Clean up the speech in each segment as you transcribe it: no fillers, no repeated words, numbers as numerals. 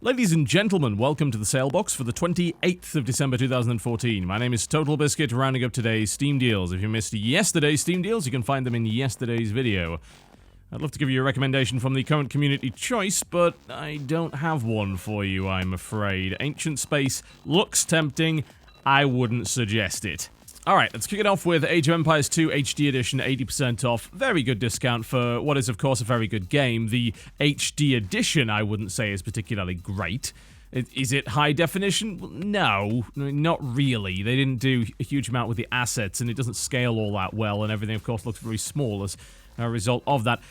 Ladies and gentlemen, welcome to the Salebox for the 28th of December 2014. My name is TotalBiscuit, rounding up today's Steam deals. If you missed yesterday's Steam deals, you can find them in yesterday's video. I'd love to give you a recommendation from the current community choice, but I don't have one for you, I'm afraid. Ancient Space looks tempting. I wouldn't suggest it. Alright, let's kick it off with Age of Empires 2 HD Edition, 80% off. Very good discount for what is, of course, a very good game. The HD Edition, I wouldn't say, is particularly great. Is it high definition? No, not really. They didn't do a huge amount with the assets, and it doesn't scale all that well, and everything, of course, looks very small as a result of that.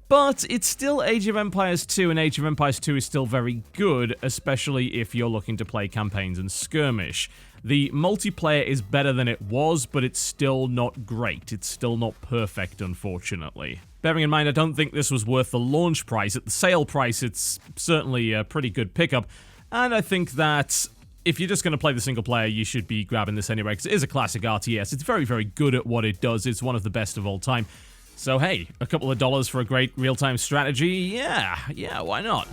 But it's still Age of Empires 2, and Age of Empires 2 is still very good, especially if you're looking to play campaigns and skirmish. The multiplayer is better than it was, but it's still not great. It's still not perfect, unfortunately. Bearing in mind, I don't think this was worth the launch price. At the sale price, it's certainly a pretty good pickup, and I think that if you're just going to play the single player, you should be grabbing this anyway, because it is a classic RTS. It's very, very good at what it does. It's one of the best of all time. So hey, a couple of dollars for a great real-time strategy? Yeah, why not?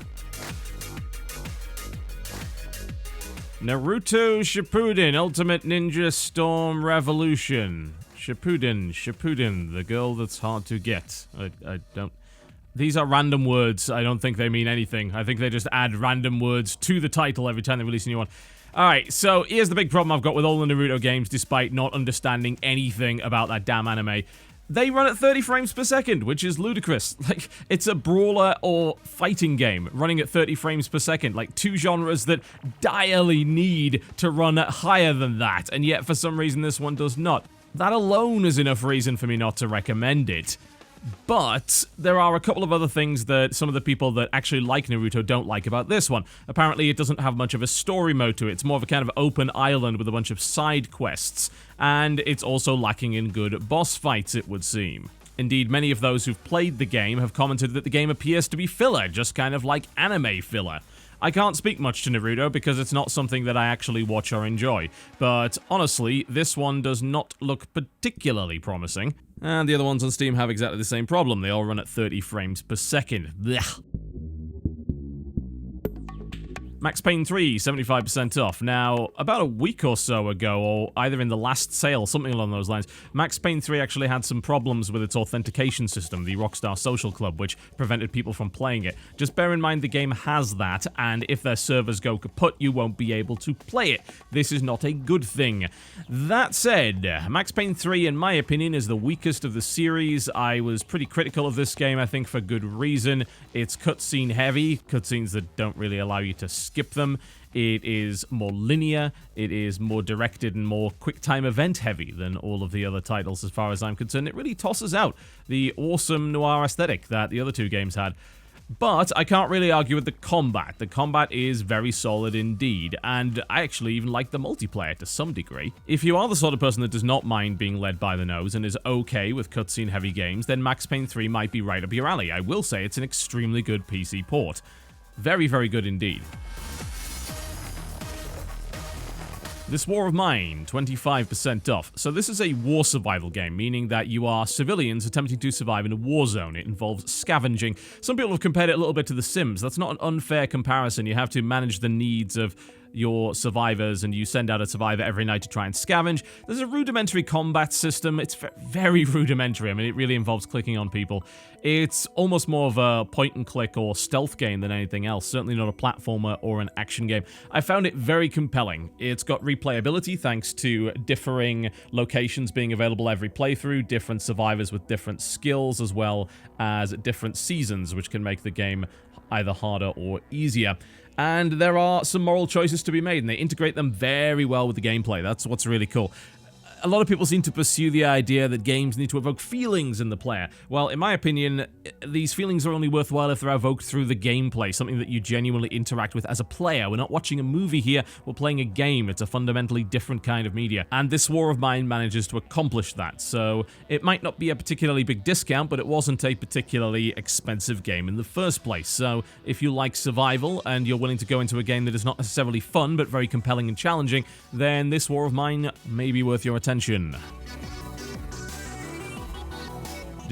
Naruto Shippuden, Ultimate Ninja Storm Revolution. Shippuden, the girl that's hard to get. I don't... These are random words. I don't think they mean anything. I think they just add random words to the title every time they release a new one. Alright, so here's the big problem I've got with all the Naruto games, despite not understanding anything about that damn anime. They run at 30 frames per second, which is ludicrous. Like, it's a brawler or fighting game running at 30 frames per second. Like, two genres that direly need to run at higher than that, and yet for some reason this one does not. That alone is enough reason for me not to recommend it. But there are a couple of other things that some of the people that actually like Naruto don't like about this one. Apparently it doesn't have much of a story mode to it. It's more of a kind of open island with a bunch of side quests. And it's also lacking in good boss fights, it would seem. Indeed, many of those who've played the game have commented that the game appears to be filler, just kind of like anime filler. I can't speak much to Naruto because it's not something that I actually watch or enjoy, but honestly, this one does not look particularly promising. And the other ones on Steam have exactly the same problem. They all run at 30 frames per second. Blech. Max Payne 3, 75% off. Now, about a week or so ago, or either in the last sale, something along those lines, Max Payne 3 actually had some problems with its authentication system, the Rockstar Social Club, which prevented people from playing it. Just bear in mind the game has that, and if their servers go kaput, you won't be able to play it. This is not a good thing. That said, Max Payne 3, in my opinion, is the weakest of the series. I was pretty critical of this game, I think for good reason. It's cutscene heavy, cutscenes that don't really allow you to skip them. It is more linear, it is more directed and more quick-time event heavy than all of the other titles as far as I'm concerned. It really tosses out the awesome noir aesthetic that the other two games had. But I can't really argue with the combat. The combat is very solid indeed, and I actually even like the multiplayer to some degree. If you are the sort of person that does not mind being led by the nose and is okay with cutscene heavy games, then Max Payne 3 might be right up your alley. I will say it's an extremely good PC port. Very, very good indeed. This War of Mine, 25% off. So this is a war survival game, meaning that you are civilians attempting to survive in a war zone. It involves scavenging. Some people have compared it a little bit to The Sims. That's not an unfair comparison. You have to manage the needs of your survivors, and you send out a survivor every night to try and scavenge. There's a rudimentary combat system. It's very rudimentary. I mean, it really involves clicking on people. It's almost more of a point-and-click or stealth game than anything else, certainly not a platformer or an action game. I found it very compelling. It's got replayability thanks to differing locations being available every playthrough, different survivors with different skills, as well as different seasons, which can make the game either harder or easier. And there are some moral choices to be made, and they integrate them very well with the gameplay. That's what's really cool. A lot of people seem to pursue the idea that games need to evoke feelings in the player. Well, in my opinion, these feelings are only worthwhile if they're evoked through the gameplay, something that you genuinely interact with as a player. We're not watching a movie here, we're playing a game. It's a fundamentally different kind of media. And this War of Mine manages to accomplish that. So it might not be a particularly big discount, but it wasn't a particularly expensive game in the first place. So if you like survival and you're willing to go into a game that is not necessarily fun, but very compelling and challenging, then this War of Mine may be worth your attention.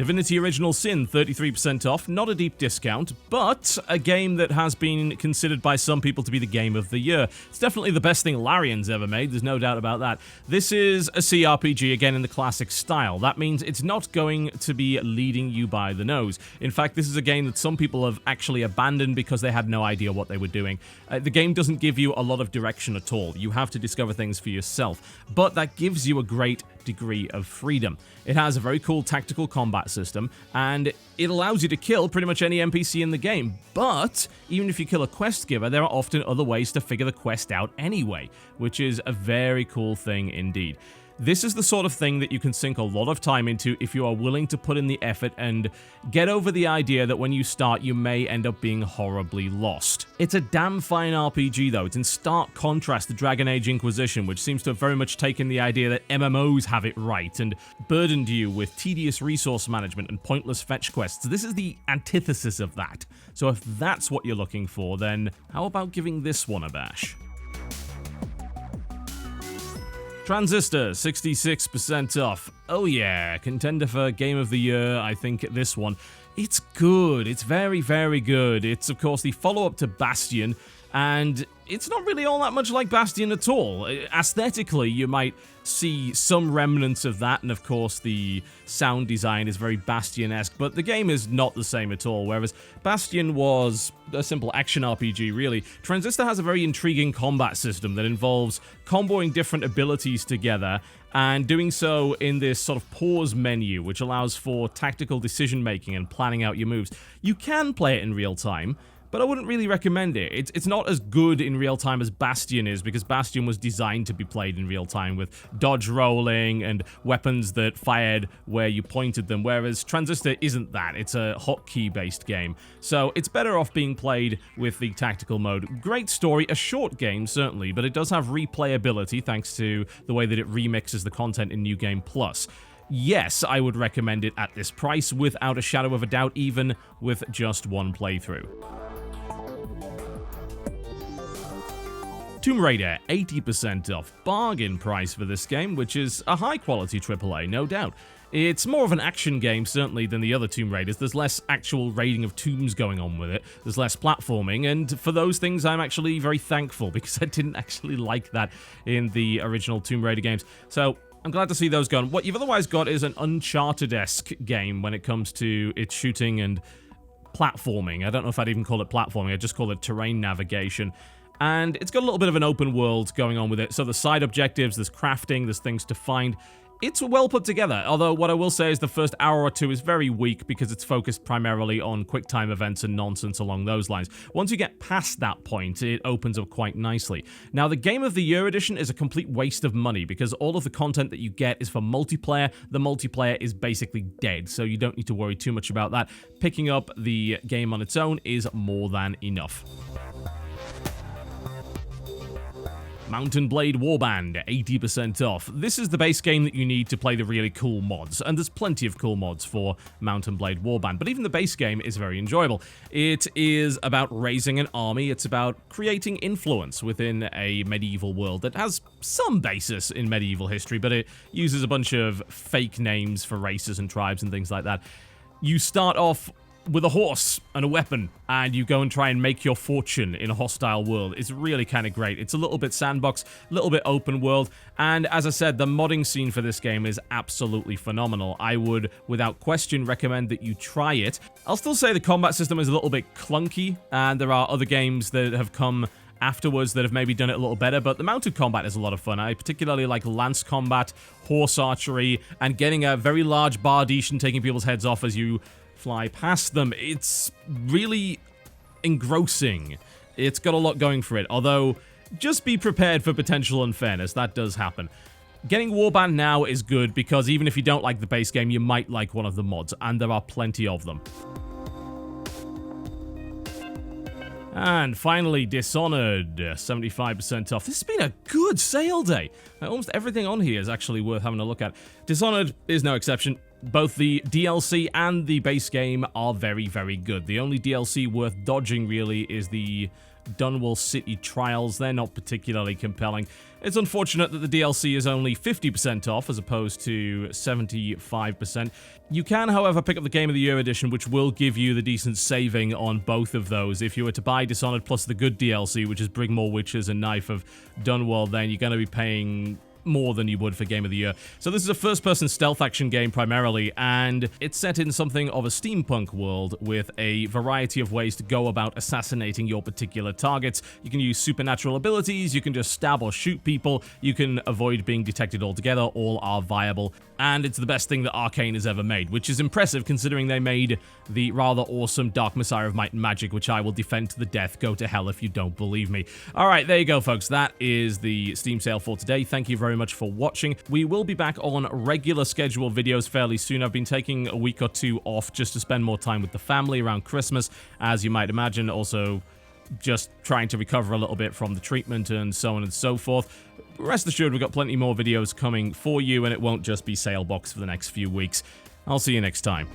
Divinity Original Sin, 33% off, not a deep discount, but a game that has been considered by some people to be the game of the year. It's definitely the best thing Larian's ever made, there's no doubt about that. This is a CRPG, again in the classic style. That means it's not going to be leading you by the nose. In fact, this is a game that some people have actually abandoned because they had no idea what they were doing. The game doesn't give you a lot of direction at all. You have to discover things for yourself, but that gives you a great degree of freedom. It has a very cool tactical combat system, and it allows you to kill pretty much any NPC in the game, but even if you kill a quest giver, there are often other ways to figure the quest out anyway, which is a very cool thing indeed. This is the sort of thing that you can sink a lot of time into if you are willing to put in the effort and get over the idea that when you start, you may end up being horribly lost. It's a damn fine RPG though. It's in stark contrast to Dragon Age Inquisition, which seems to have very much taken the idea that MMOs have it right and burdened you with tedious resource management and pointless fetch quests. This is the antithesis of that. So if that's what you're looking for, then how about giving this one a bash? Transistor, 66% off. Oh yeah, contender for Game of the Year, I think this one. It's good, it's very, very good. It's of course the follow-up to Bastion, and it's not really all that much like Bastion at all. Aesthetically, you might see some remnants of that, and of course the sound design is very Bastion-esque, but the game is not the same at all. Whereas Bastion was a simple action RPG, really, Transistor has a very intriguing combat system that involves comboing different abilities together and doing so in this sort of pause menu, which allows for tactical decision-making and planning out your moves. You can play it in real time, but I wouldn't really recommend it. It's not as good in real time as Bastion is, because Bastion was designed to be played in real time with dodge rolling and weapons that fired where you pointed them, whereas Transistor isn't that. It's a hotkey based game. So it's better off being played with the tactical mode. Great story, a short game certainly, but it does have replayability thanks to the way that it remixes the content in New Game Plus. Yes, I would recommend it at this price without a shadow of a doubt, even with just one playthrough. Tomb Raider, 80% off. Bargain price for this game, which is a high-quality AAA, no doubt. It's more of an action game, certainly, than the other Tomb Raiders. There's less actual raiding of tombs going on with it. There's less platforming, and for those things, I'm actually very thankful, because I didn't actually like that in the original Tomb Raider games. So I'm glad to see those gone. What you've otherwise got is an Uncharted-esque game when it comes to its shooting and platforming. I don't know if I'd even call it platforming, I'd just call it terrain navigation. And it's got a little bit of an open world going on with it. So there's side objectives, there's crafting, there's things to find. It's well put together, although what I will say is the first hour or two is very weak because it's focused primarily on quick-time events and nonsense along those lines. Once you get past that point, it opens up quite nicely. Now, the Game of the Year edition is a complete waste of money because all of the content that you get is for multiplayer. The multiplayer is basically dead, so you don't need to worry too much about that. Picking up the game on its own is more than enough. Mountain Blade Warband, 80% off. This is the base game that you need to play the really cool mods, and there's plenty of cool mods for Mountain Blade Warband, but even the base game is very enjoyable. It is about raising an army, it's about creating influence within a medieval world that has some basis in medieval history, but it uses a bunch of fake names for races and tribes and things like that. You start off with a horse and a weapon, and you go and try and make your fortune in a hostile world. It's really kind of great. It's a little bit sandbox, a little bit open world, and as I said, the modding scene for this game is absolutely phenomenal. I would, without question, recommend that you try it. I'll still say the combat system is a little bit clunky, and there are other games that have come afterwards that have maybe done it a little better, but the mounted combat is a lot of fun. I particularly like lance combat, horse archery, and getting a very large bardiche and taking people's heads off as you fly past them. It's really engrossing. It's got a lot going for it, although just be prepared for potential unfairness. That does happen. Getting Warband now is good because even if you don't like the base game, you might like one of the mods, and there are plenty of them. And finally, Dishonored, 75% off. This has been a good sale day. Almost everything on here is actually worth having a look at. Dishonored is no exception. Both the DLC and the base game are very, very good. The only DLC worth dodging, really, is the Dunwall City Trials. They're not particularly compelling. It's unfortunate that the DLC is only 50% off as opposed to 75%. You can, however, pick up the Game of the Year edition, which will give you the decent saving on both of those. If you were to buy Dishonored plus the good DLC, which is Bring More Witches and Knife of Dunwall, then you're going to be paying more than you would for Game of the Year. So this is a first-person stealth action game primarily, and it's set in something of a steampunk world with a variety of ways to go about assassinating your particular targets. You can use supernatural abilities, you can just stab or shoot people, you can avoid being detected altogether, all are viable. And it's the best thing that Arcane has ever made, which is impressive considering they made the rather awesome Dark Messiah of Might and Magic, which I will defend to the death. Go to hell if you don't believe me. Alright, there you go, folks. That is the Steam sale for today. Thank you very much for watching. We will be back on regular scheduled videos fairly soon. I've been taking a week or two off just to spend more time with the family around Christmas, as you might imagine. Also, just trying to recover a little bit from the treatment and so on and so forth. Rest assured, we've got plenty more videos coming for you, and it won't just be Salebox for the next few weeks. I'll see you next time.